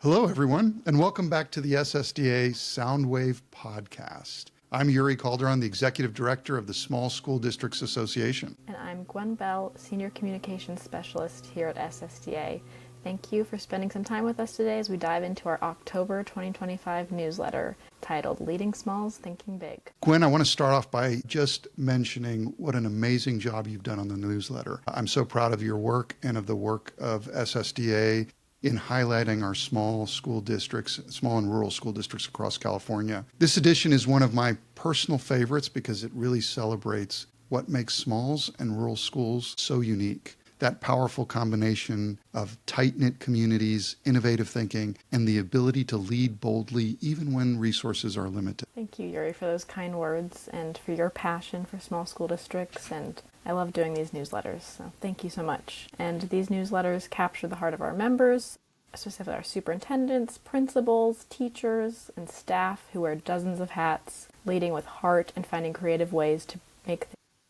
Hello, everyone, and welcome back to the SSDA Soundwave Podcast. I'm Yuri Calderon, the Executive Director of the Small School Districts Association. And I'm Gwen Bell, Senior Communications Specialist here at SSDA. Thank you for spending some time with us today as we dive into our October 2025 newsletter titled Leading Smalls, Thinking Big. Gwen, I want to start off by just mentioning what an amazing job you've done on the newsletter. I'm so proud of your work and of the work of SSDA in highlighting our small and rural school districts across California. This edition is one of my personal favorites because it really celebrates what makes smalls and rural schools so unique. That powerful combination of tight-knit communities, innovative thinking, and the ability to lead boldly even when resources are limited. Thank you, Yuri, for those kind words and for your passion for small school districts. And I love doing these newsletters, so thank you so much. And these newsletters capture the heart of our members, specifically our superintendents, principals, teachers, and staff who wear dozens of hats, leading with heart and finding creative ways to make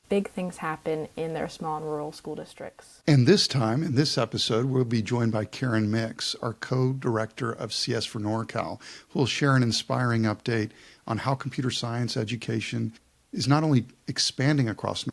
big things happen in their small and rural school districts. And this time, in this episode, we'll be joined by Karen Mix, our co-director of CS for NorCal, who will share an inspiring update on how computer science education is not only expanding across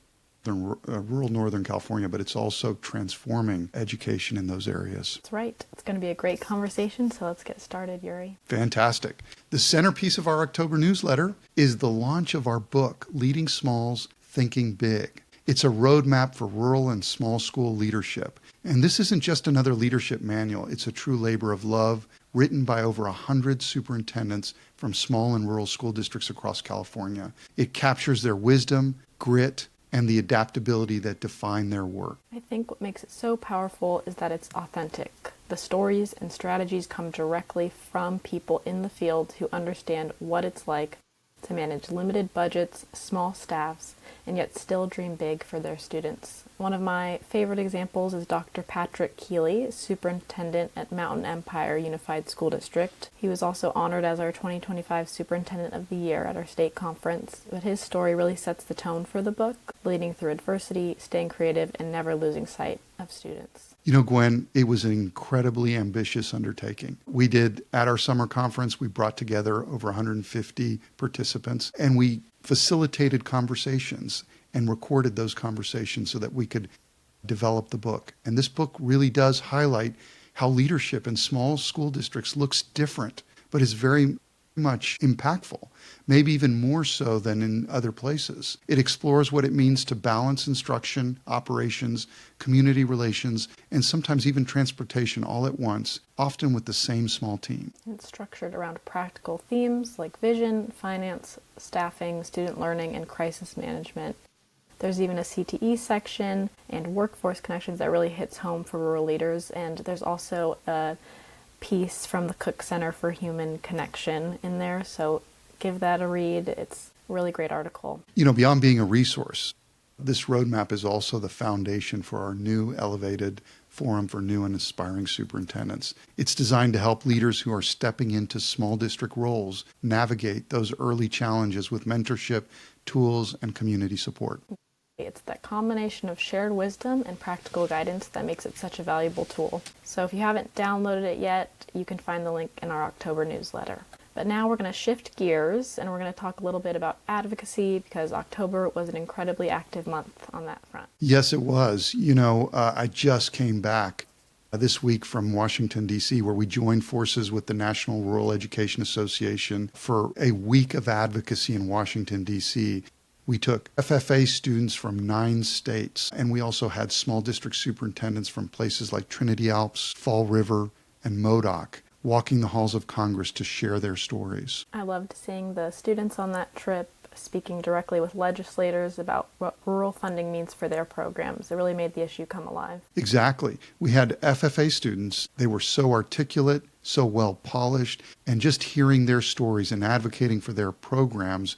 rural Northern California, but it's also transforming education in those areas. That's right. It's going to be a great conversation, so let's get started, Yuri. Fantastic. The centerpiece of our October newsletter is the launch of our book, Leading Smalls, Thinking Big. It's a roadmap for rural and small school leadership. And this isn't just another leadership manual. It's a true labor of love written by over 100 superintendents from small and rural school districts across California. It captures their wisdom, grit, and the adaptability that define their work. I think what makes it so powerful is that it's authentic. The stories and strategies come directly from people in the field who understand what it's like to manage limited budgets, small staffs, and yet still dream big for their students. One of my favorite examples is Dr. Patrick Keeley, superintendent at Mountain Empire Unified School District. He was also honored as our 2025 Superintendent of the Year at our state conference, but his story really sets the tone for the book, leading through adversity, staying creative, and never losing sight of students. You know, Gwen, it was an incredibly ambitious undertaking. We did, at our summer conference, we brought together over 150 participants, and we facilitated conversations and recorded those conversations so that we could develop the book. And this book really does highlight how leadership in small school districts looks different, but is very much impactful, maybe even more so than in other places. It explores what it means to balance instruction, operations, community relations, and sometimes even transportation all at once, often with the same small team. It's structured around practical themes like vision, finance, staffing, student learning, and crisis management. There's even a CTE section and workforce connections that really hits home for rural leaders, and there's also a piece from the Cook Center for Human Connection in there, so give that a read. It's a really great article. You know, beyond being a resource, this roadmap is also the foundation for our new elevated forum for new and aspiring superintendents. It's designed to help leaders who are stepping into small district roles navigate those early challenges with mentorship, tools, and community support. It's that combination of shared wisdom and practical guidance that makes it such a valuable tool. So if you haven't downloaded it yet, you can find the link in our October newsletter. But now we're going to shift gears and we're going to talk a little bit about advocacy because October was an incredibly active month on that front. Yes, it was. You know, I just came back this week from Washington, D.C., where we joined forces with the National Rural Education Association for a week of advocacy in Washington, D.C. We took FFA students from 9 states, and we also had small district superintendents from places like Trinity Alps, Fall River, and Modoc walking the halls of Congress to share their stories. I loved seeing the students on that trip speaking directly with legislators about what rural funding means for their programs. It really made the issue come alive. Exactly. We had FFA students. They were so articulate, so well polished, and just hearing their stories and advocating for their programs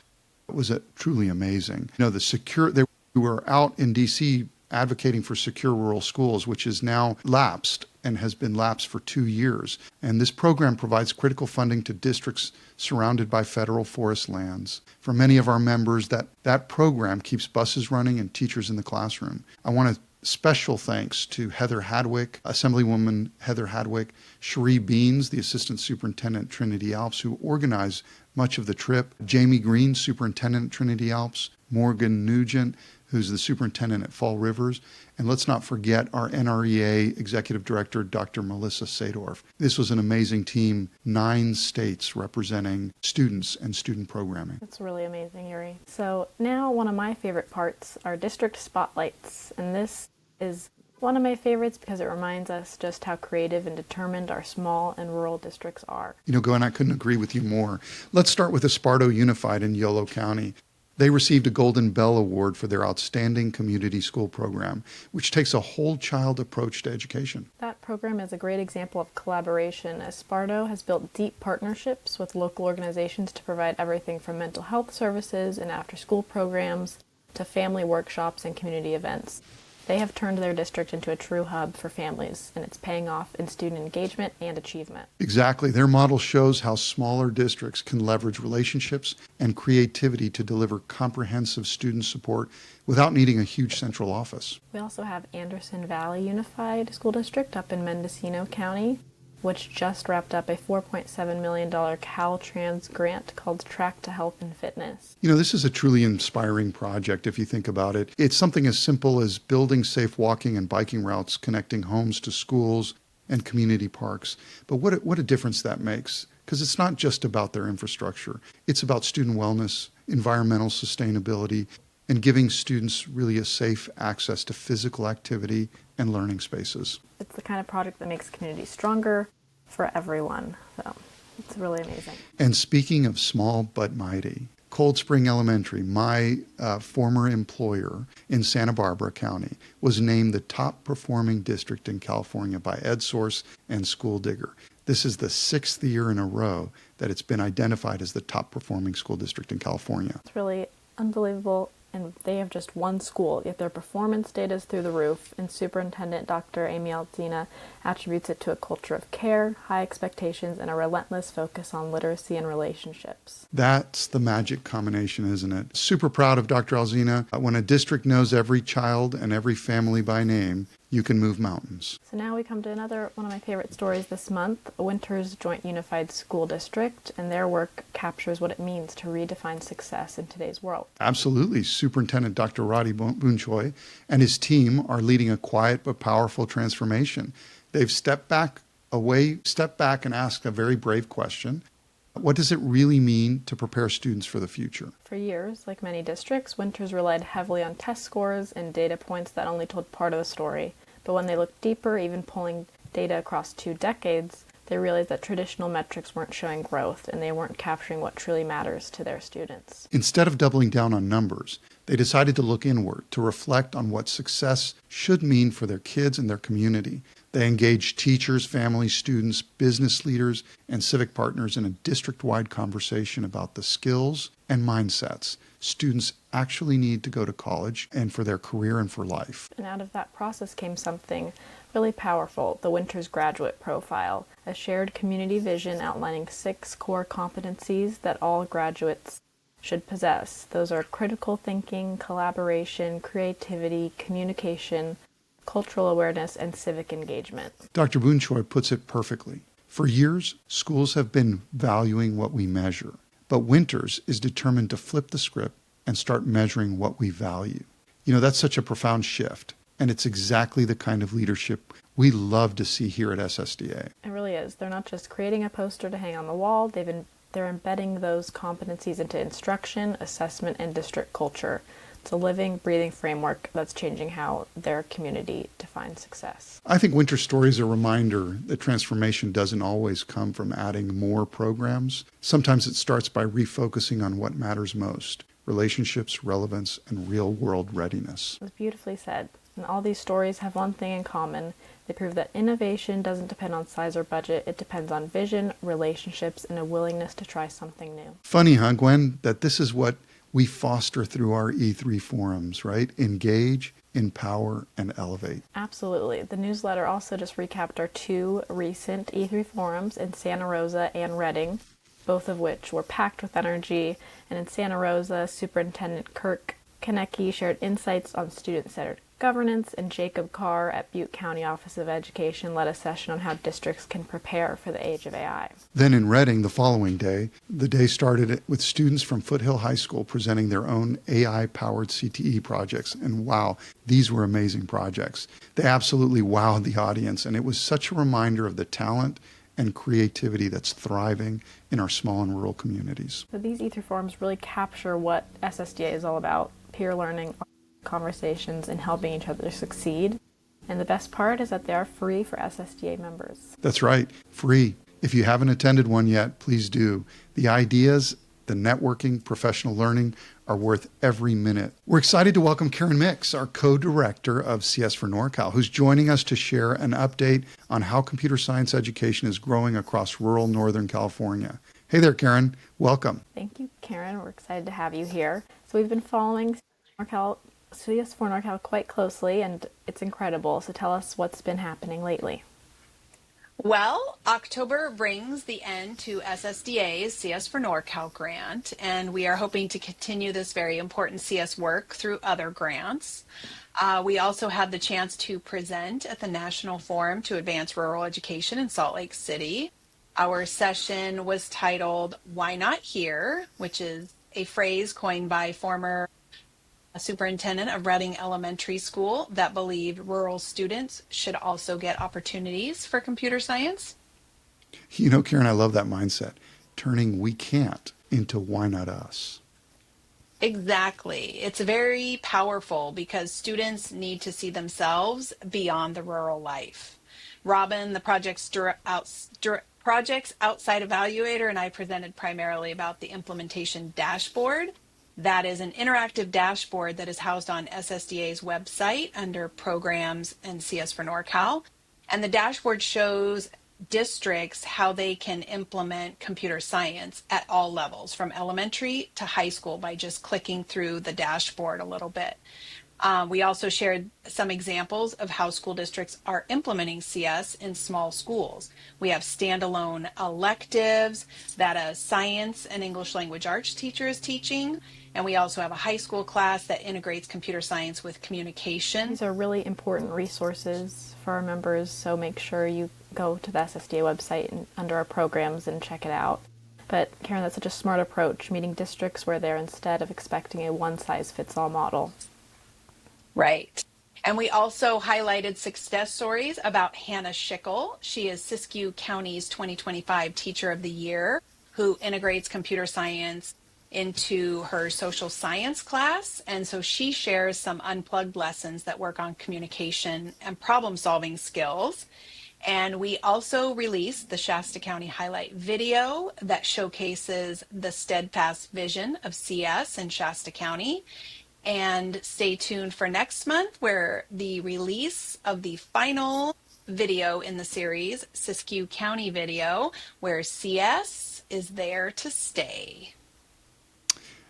was truly amazing. You know, they were out in D.C. advocating for secure rural schools, which is now lapsed and has been lapsed for 2 years. And this program provides critical funding to districts surrounded by federal forest lands. For many of our members, that program keeps buses running and teachers in the classroom. I want to special thanks to Heather Hadwick, Assemblywoman Heather Hadwick, Cherie Beans, the Assistant Superintendent at Trinity Alps, who organized much of the trip, Jamie Green, Superintendent at Trinity Alps, Morgan Nugent, who's the Superintendent at Fall Rivers, and let's not forget our NREA Executive Director, Dr. Melissa Sadorf. This was an amazing team, 9 states representing students and student programming. That's really amazing, Yuri. So now one of my favorite parts are district spotlights, and this is one of my favorites because it reminds us just how creative and determined our small and rural districts are. Gwen, I couldn't agree with you more. Let's start with Esparto Unified in Yolo County. They received a Golden Bell Award for their outstanding community school program, which takes a whole child approach to education. That program is a great example of collaboration, as Esparto has built deep partnerships with local organizations to provide everything from mental health services and after-school programs to family workshops and community events. They have turned their district into a true hub for families, and it's paying off in student engagement and achievement. Exactly. Their model shows how smaller districts can leverage relationships and creativity to deliver comprehensive student support without needing a huge central office. We also have Anderson Valley Unified School District up in Mendocino County, which just wrapped up a $4.7 million Caltrans grant called Track to Health and Fitness. This is a truly inspiring project if you think about it. It's something as simple as building safe walking and biking routes connecting homes to schools and community parks. But what a difference that makes, because it's not just about their infrastructure. It's about student wellness, environmental sustainability, and giving students really a safe access to physical activity and learning spaces. It's the kind of project that makes communities stronger for everyone. So it's really amazing. And speaking of small but mighty, Cold Spring Elementary, my former employer in Santa Barbara County, was named the top performing district in California by EdSource and School Digger. This is the 6th year in a row that it's been identified as the top performing school district in California. It's really unbelievable. And they have just one school, yet their performance data is through the roof, and Superintendent Dr. Amy Alzina attributes it to a culture of care, high expectations, and a relentless focus on literacy and relationships. That's the magic combination, isn't it? Super proud of Dr. Alzina. When a district knows every child and every family by name, you can move mountains. So now we come to another one of my favorite stories this month, Winters Joint Unified School District, and their work captures what it means to redefine success in today's world. Absolutely. Superintendent Dr. Roddy Boonchoi and his team are leading a quiet but powerful transformation. They've stepped back and asked a very brave question. What does it really mean to prepare students for the future? For years, like many districts, Winters relied heavily on test scores and data points that only told part of the story. But when they looked deeper, even pulling data across 2 decades, they realized that traditional metrics weren't showing growth and they weren't capturing what truly matters to their students. Instead of doubling down on numbers, they decided to look inward, to reflect on what success should mean for their kids and their community. They engaged teachers, families, students, business leaders, and civic partners in a district-wide conversation about the skills and mindsets students actually need to go to college and for their career and for life. And out of that process came something really powerful, the Winters Graduate Profile, a shared community vision outlining 6 core competencies that all graduates should possess. Those are critical thinking, collaboration, creativity, communication, cultural awareness, and civic engagement. Dr. Boonchoi puts it perfectly. For years, schools have been valuing what we measure, but Winters is determined to flip the script and start measuring what we value. That's such a profound shift, and it's exactly the kind of leadership we love to see here at SSDA. It really is. They're not just creating a poster to hang on the wall, they're embedding those competencies into instruction, assessment, and district culture. It's a living, breathing framework that's changing how their community defines success. I think Winter Story is a reminder that transformation doesn't always come from adding more programs. Sometimes it starts by refocusing on what matters most: relationships, relevance, and real-world readiness. It was beautifully said. And all these stories have one thing in common. They prove that innovation doesn't depend on size or budget. It depends on vision, relationships, and a willingness to try something new. Funny, huh, Gwen, that this is what we foster through our E3 forums, right? Engage, empower, and elevate. Absolutely. The newsletter also just recapped our 2 recent E3 forums in Santa Rosa and Redding, both of which were packed with energy. And in Santa Rosa, Superintendent Kirk Konecki shared insights on student-centered Governance, and Jacob Carr at Butte County Office of Education led a session on how districts can prepare for the age of AI. Then in Reading, the following day, the day started with students from Foothill High School presenting their own AI-powered CTE projects. And wow, these were amazing projects. They absolutely wowed the audience, and it was such a reminder of the talent and creativity that's thriving in our small and rural communities. So these E3 forums really capture what SSDA is all about: peer learning, conversations, and helping each other succeed. And the best part is that they are free for SSDA members. That's right, free. If you haven't attended one yet, please do. The ideas, the networking, professional learning are worth every minute. We're excited to welcome Karen Mix, our co-director of CS for NorCal, who's joining us to share an update on how computer science education is growing across rural Northern California. Hey there, Karen. Welcome. Thank you, Karen. We're excited to have you here. So we've been following CS4 NorCal quite closely, and it's incredible. So tell us what's been happening lately. Well, October brings the end to SSDA's CS for NorCal grant, and we are hoping to continue this very important CS work through other grants. We also had the chance to present at the National Forum to Advance Rural Education in Salt Lake City. Our session was titled, "Why Not Here?" which is a phrase coined by former superintendent of Reading Elementary School that believed rural students should also get opportunities for computer science. You know, Karen, I love that mindset, turning we can't into why not us. Exactly. It's very powerful because students need to see themselves beyond the rural life. Robin, the project's outside evaluator, and I presented primarily about the implementation dashboard. That is an interactive dashboard that is housed on SSDA's website under Programs and CS for NorCal. And the dashboard shows districts how they can implement computer science at all levels, from elementary to high school, by just clicking through the dashboard a little bit. We also shared some examples of how school districts are implementing CS in small schools. We have standalone electives that a science and English language arts teacher is teaching. And we also have a high school class that integrates computer science with communication. These are really important resources for our members, so make sure you go to the SSDA website and under our programs and check it out. But Karen, that's such a smart approach, meeting districts where they're instead of expecting a one-size-fits-all model. Right. And we also highlighted success stories about Hannah Schickel. She is Siskiyou County's 2025 Teacher of the Year, who integrates computer science into her social science class. And so she shares some unplugged lessons that work on communication and problem solving skills. And we also released the Shasta County highlight video that showcases the steadfast vision of CS in Shasta County. And stay tuned for next month, where the release of the final video in the series, Siskiyou County video, where CS is there to stay.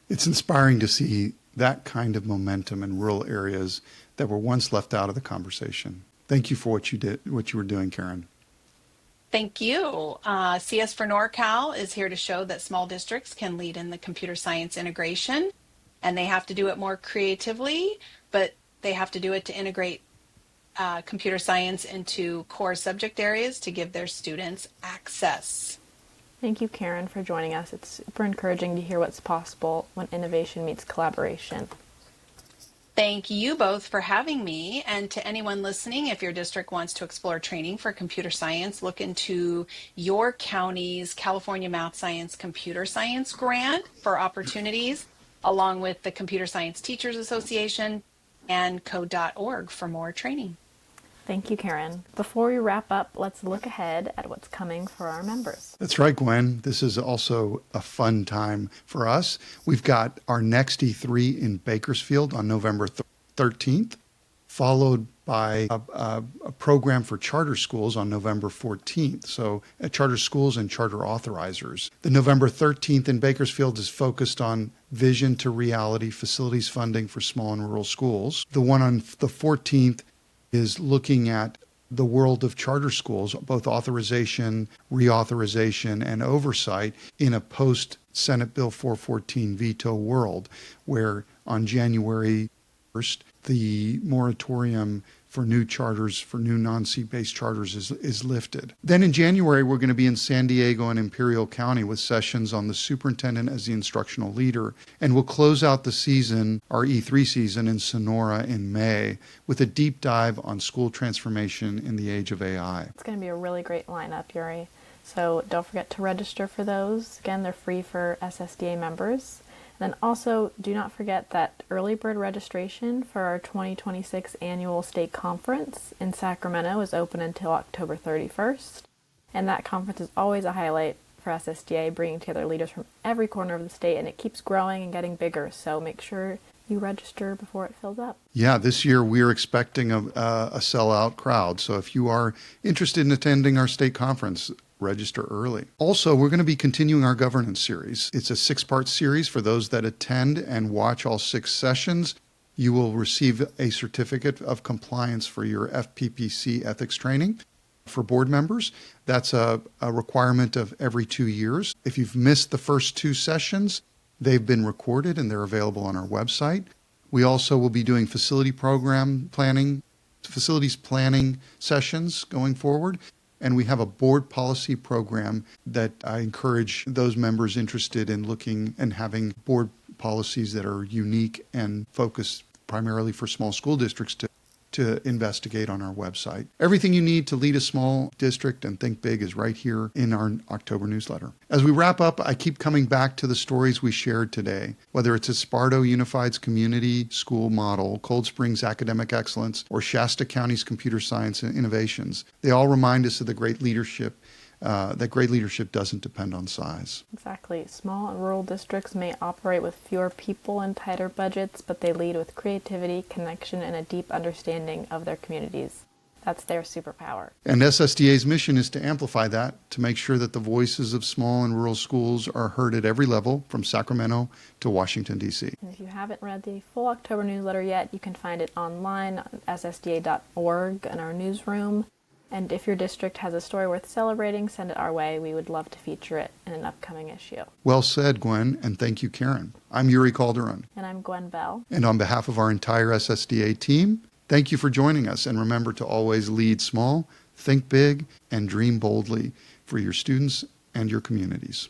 It's inspiring to see that kind of momentum in rural areas that were once left out of the conversation. Thank you for what you were doing, Karen. Thank you. CS for NorCal is here to show that small districts can lead in the computer science integration, and they have to do it more creatively, but they have to do it to integrate computer science into core subject areas to give their students access. Thank you, Karen, for joining us. It's super encouraging to hear what's possible when innovation meets collaboration. Thank you both for having me. And to anyone listening, if your district wants to explore training for computer science, look into your county's California Math Science Computer Science Grant for opportunities, along with the Computer Science Teachers Association and code.org for more training. Thank you, Karen. Before we wrap up, let's look ahead at what's coming for our members. That's right, Gwen. This is also a fun time for us. We've got our next E3 in Bakersfield on November 13th, followed by a program for charter schools on November 14th. So charter schools and charter authorizers. The November 13th in Bakersfield is focused on vision to reality facilities funding for small and rural schools. The one on the 14th is looking at the world of charter schools, both authorization, reauthorization, and oversight in a post-Senate Bill 414 veto world, where on January First, the moratorium for new charters, for new non-seat-based charters is lifted. Then in January, we're going to be in San Diego and Imperial County with sessions on the superintendent as the instructional leader. And we'll close out the season, our E3 season, in Sonora in May with a deep dive on school transformation in the age of AI. It's going to be a really great lineup, Yuri. So don't forget to register for those. Again, they're free for SSDA members. Then also, do not forget that early bird registration for our 2026 annual state conference in Sacramento is open until October 31st. And that conference is always a highlight for SSDA, bringing together leaders from every corner of the state, and it keeps growing and getting bigger. So make sure you register before it fills up. Yeah, this year we're expecting a sellout crowd. So if you are interested in attending our state conference, register early. Also, we're going to be continuing our governance series. It's a 6-part series. For those that attend and watch all 6 sessions, you will receive a certificate of compliance for your FPPC ethics training. For board members, that's a requirement of every 2 years. If you've missed the first 2 sessions, they've been recorded and they're available on our website. We also will be doing facilities planning sessions going forward. And we have a board policy program that I encourage those members interested in looking and having board policies that are unique and focused primarily for small school districts to investigate on our website. Everything you need to lead a small district and think big is right here in our October newsletter. As we wrap up, I keep coming back to the stories we shared today, whether it's Esparto Unified's community school model, Cold Springs academic excellence, or Shasta County's computer science and innovations. They all remind us of the great leadership that great leadership doesn't depend on size. Exactly. Small and rural districts may operate with fewer people and tighter budgets, but they lead with creativity, connection, and a deep understanding of their communities. That's their superpower. And SSDA's mission is to amplify that, to make sure that the voices of small and rural schools are heard at every level, from Sacramento to Washington, D.C. And if you haven't read the full October newsletter yet, you can find it online on ssda.org in our newsroom. And if your district has a story worth celebrating, send it our way. We would love to feature it in an upcoming issue. Well said, Gwen, and thank you, Karen. I'm Yuri Calderon. And I'm Gwen Bell. And on behalf of our entire SSDA team, thank you for joining us. And remember to always lead small, think big, and dream boldly for your students and your communities.